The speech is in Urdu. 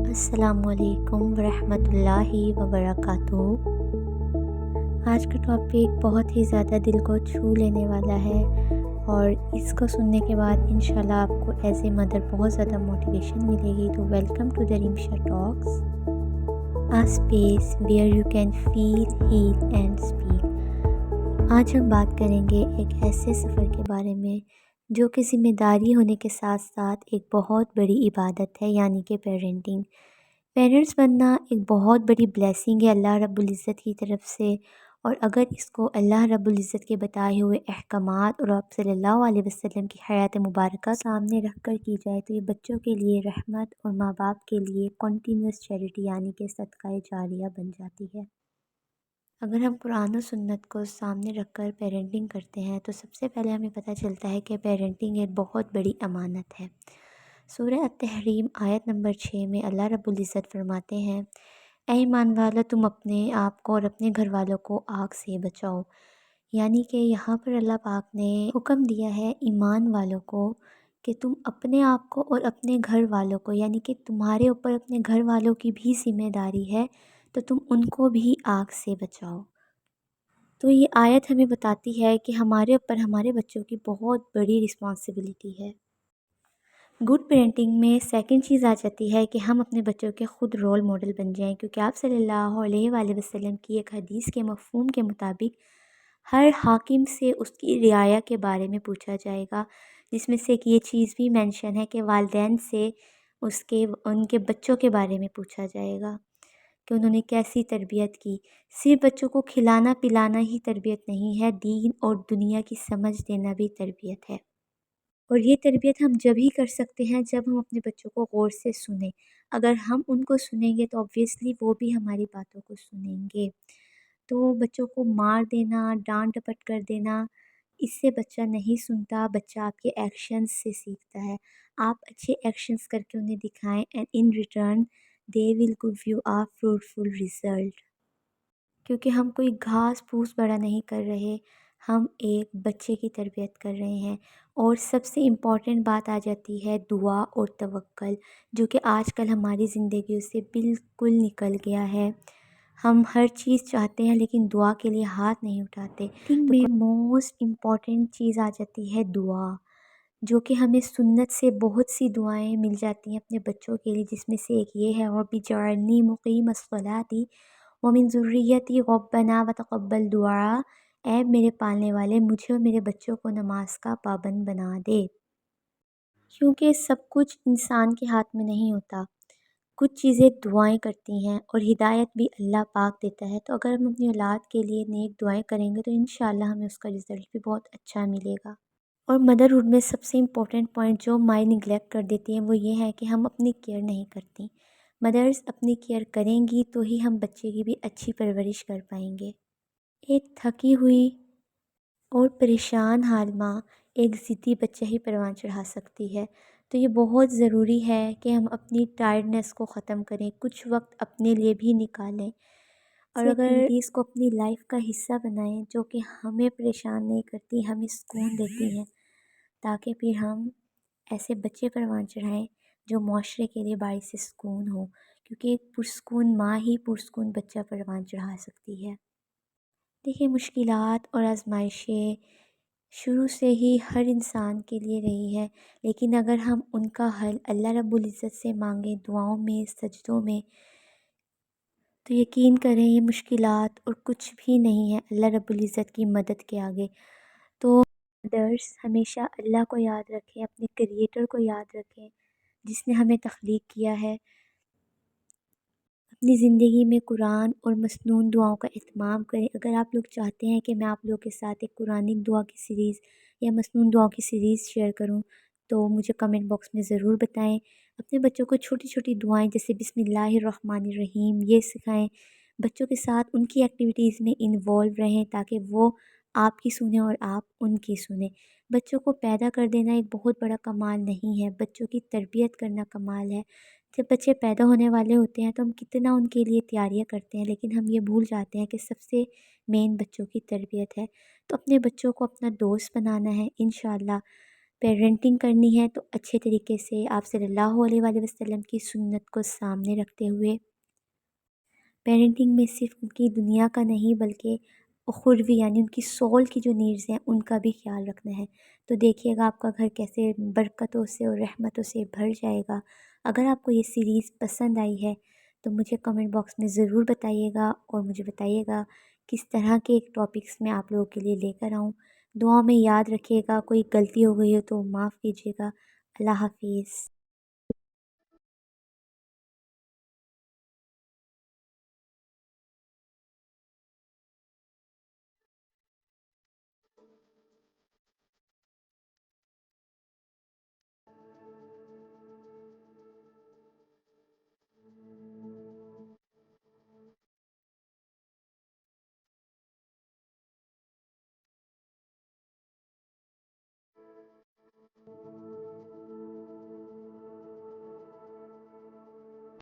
السلام علیکم ورحمۃ اللہ وبرکاتہ۔ آج کا ٹاپک بہت ہی زیادہ دل کو چھو لینے والا ہے، اور اس کو سننے کے بعد انشاءاللہ آپ کو ایز اے مدر بہت زیادہ موٹیویشن ملے گی۔ تو welcome to the Rimsha talks, a space where you can feel, heal and speak۔ آج ہم بات کریں گے ایک ایسے سفر کے بارے میں جو کہ ذمہ داری ہونے کے ساتھ ساتھ ایک بہت بڑی عبادت ہے، یعنی کہ پیرنٹنگ۔ پیرنٹس بننا ایک بہت بڑی بلیسنگ ہے اللہ رب العزت کی طرف سے، اور اگر اس کو اللہ رب العزت کے بتائے ہوئے احکامات اور آپ صلی اللہ علیہ وسلم کی حیات مبارکہ سامنے رکھ کر کی جائے تو یہ بچوں کے لیے رحمت اور ماں باپ کے لیے کنٹینیوس چیریٹی یعنی کہ صدقہ جاریہ بن جاتی ہے۔ اگر ہم قرآن و سنت کو سامنے رکھ کر پیرنٹنگ کرتے ہیں تو سب سے پہلے ہمیں پتہ چلتا ہے کہ پیرنٹنگ ایک بہت بڑی امانت ہے۔ سورہ التحریم آیت نمبر 6 میں اللہ رب العزت فرماتے ہیں، اے ایمان والو تم اپنے آپ کو اور اپنے گھر والوں کو آگ سے بچاؤ۔ یعنی کہ یہاں پر اللہ پاک نے حکم دیا ہے ایمان والوں کو کہ تم اپنے آپ کو اور اپنے گھر والوں کو، یعنی کہ تمہارے اوپر اپنے گھر والوں کی بھی ذمہ داری ہے، تو تم ان کو بھی آگ سے بچاؤ۔ تو یہ آیت ہمیں بتاتی ہے کہ ہمارے اوپر ہمارے بچوں کی بہت بڑی رسپانسبلٹی ہے۔ گڈ پیرنٹنگ میں سیکنڈ چیز آ جاتی ہے کہ ہم اپنے بچوں کے خود رول ماڈل بن جائیں، کیونکہ آپ صلی اللہ علیہ وآلہ وسلم کی ایک حدیث کے مفہوم کے مطابق ہر حاکم سے اس کی رعایا کے بارے میں پوچھا جائے گا، جس میں سے ایک یہ چیز بھی مینشن ہے کہ والدین سے ان کے بچوں کے بارے میں پوچھا جائے گا کہ انہوں نے کیسی تربیت کی۔ صرف بچوں کو کھلانا پلانا ہی تربیت نہیں ہے، دین اور دنیا کی سمجھ دینا بھی تربیت ہے۔ اور یہ تربیت ہم جب ہی کر سکتے ہیں جب ہم اپنے بچوں کو غور سے سنیں۔ اگر ہم ان کو سنیں گے تو obviously وہ بھی ہماری باتوں کو سنیں گے۔ تو بچوں کو مار دینا، ڈانٹ ڈپٹ کر دینا، اس سے بچہ نہیں سنتا، بچہ آپ کے ایکشنز سے سیکھتا ہے۔ آپ اچھے ایکشنز کر کے انہیں دکھائیں and in return they will give you a fruitful result۔ کیونکہ ہم کوئی گھاس پھوس بڑا نہیں کر رہے، ہم ایک بچے کی تربیت کر رہے ہیں۔ اور سب سے امپورٹنٹ بات آ جاتی ہے دعا اور توکل، جو کہ آج کل ہماری زندگیوں سے بالکل نکل گیا ہے۔ ہم ہر چیز چاہتے ہیں لیکن دعا کے لیے ہاتھ نہیں اٹھاتے۔ میں موسٹ امپورٹنٹ چیز آ جاتی ہے دعا، جو کہ ہمیں سنت سے بہت سی دعائیں مل جاتی ہیں اپنے بچوں کے لیے، جس میں سے ایک یہ ہے رب اجعلنی مقیم الصلاۃ ومن ذریتی ربنا وتقبل دعا، اے میرے پالنے والے مجھے اور میرے بچوں کو نماز کا پابند بنا دے۔ کیونکہ سب کچھ انسان کے ہاتھ میں نہیں ہوتا، کچھ چیزیں دعائیں کرتی ہیں اور ہدایت بھی اللہ پاک دیتا ہے۔ تو اگر ہم اپنی اولاد کے لیے نیک دعائیں کریں گے تو انشاءاللہ ہمیں اس کا رزلٹ بھی بہت اچھا ملے گا۔ اور مدرہڈ میں سب سے امپورٹنٹ پوائنٹ جو مائی نگلیکٹ کر دیتی ہیں وہ یہ ہے کہ ہم اپنی کیئر نہیں کرتی۔ مدرس اپنی کیئر کریں گی تو ہی ہم بچے کی بھی اچھی پرورش کر پائیں گے۔ ایک تھکی ہوئی اور پریشان حال ماں ایک ضدی بچہ ہی پروان چڑھا سکتی ہے۔ تو یہ بہت ضروری ہے کہ ہم اپنی ٹائرڈنیس کو ختم کریں، کچھ وقت اپنے لیے بھی نکالیں، اور اگر اس کو اپنی لائف کا حصہ بنائیں جو کہ ہمیں پریشان نہیں کرتی، ہمیں سکون دیتی ہیں، تاکہ پھر ہم ایسے بچے پروان چڑھائیں جو معاشرے کے لیے باعث سکون ہو، کیونکہ ایک پرسکون ماں ہی پرسکون بچہ پروان چڑھا سکتی ہے۔ دیکھیں، مشکلات اور آزمائشیں شروع سے ہی ہر انسان کے لیے رہی ہے، لیکن اگر ہم ان کا حل اللہ رب العزت سے مانگیں دعاؤں میں، سجدوں میں، تو یقین کریں یہ مشکلات اور کچھ بھی نہیں ہے اللہ رب العزت کی مدد کے آگے۔ تو مدرس ہمیشہ اللہ کو یاد رکھیں، اپنے کریٹر کو یاد رکھیں جس نے ہمیں تخلیق کیا ہے۔ اپنی زندگی میں قرآن اور مسنون دعاؤں کا اہتمام کریں۔ اگر آپ لوگ چاہتے ہیں کہ میں آپ لوگوں کے ساتھ ایک قرآنک دعا کی سیریز یا مسنون دعاؤں کی سیریز شیئر کروں تو مجھے کمنٹ باکس میں ضرور بتائیں۔ اپنے بچوں کو چھوٹی چھوٹی دعائیں جیسے بسم اللہ الرحمن الرحیم یہ سکھائیں، بچوں کے ساتھ ان کی ایکٹیویٹیز میں انوالو رہیں تاکہ وہ آپ کی سنیں اور آپ ان کی سنیں۔ بچوں کو پیدا کر دینا ایک بہت بڑا کمال نہیں ہے، بچوں کی تربیت کرنا کمال ہے۔ جب بچے پیدا ہونے والے ہوتے ہیں تو ہم کتنا ان کے لیے تیاریاں کرتے ہیں، لیکن ہم یہ بھول جاتے ہیں کہ سب سے مین بچوں کی تربیت ہے۔ تو اپنے بچوں کو اپنا دوست بنانا ہے انشاءاللہ۔ پیرنٹنگ کرنی ہے تو اچھے طریقے سے آپ صلی اللہ علیہ وآلہ وسلم کی سنت کو سامنے رکھتے ہوئے، پیرنٹنگ میں صرف ان کی دنیا کا نہیں بلکہ اخروی یعنی ان کی سول کی جو نیڈز ہیں ان کا بھی خیال رکھنا ہے۔ تو دیکھیے گا آپ کا گھر کیسے برکتوں سے اور رحمتوں سے بھر جائے گا۔ اگر آپ کو یہ سیریز پسند آئی ہے تو مجھے کمنٹ باکس میں ضرور بتائیے گا، اور مجھے بتائیے گا کس طرح کے ٹاپکس میں آپ لوگوں کے لیے لے کر آؤں۔ دعا میں یاد رکھیے گا، کوئی غلطی ہو گئی ہو تو معاف کیجیے گا۔ اللہ حافظ۔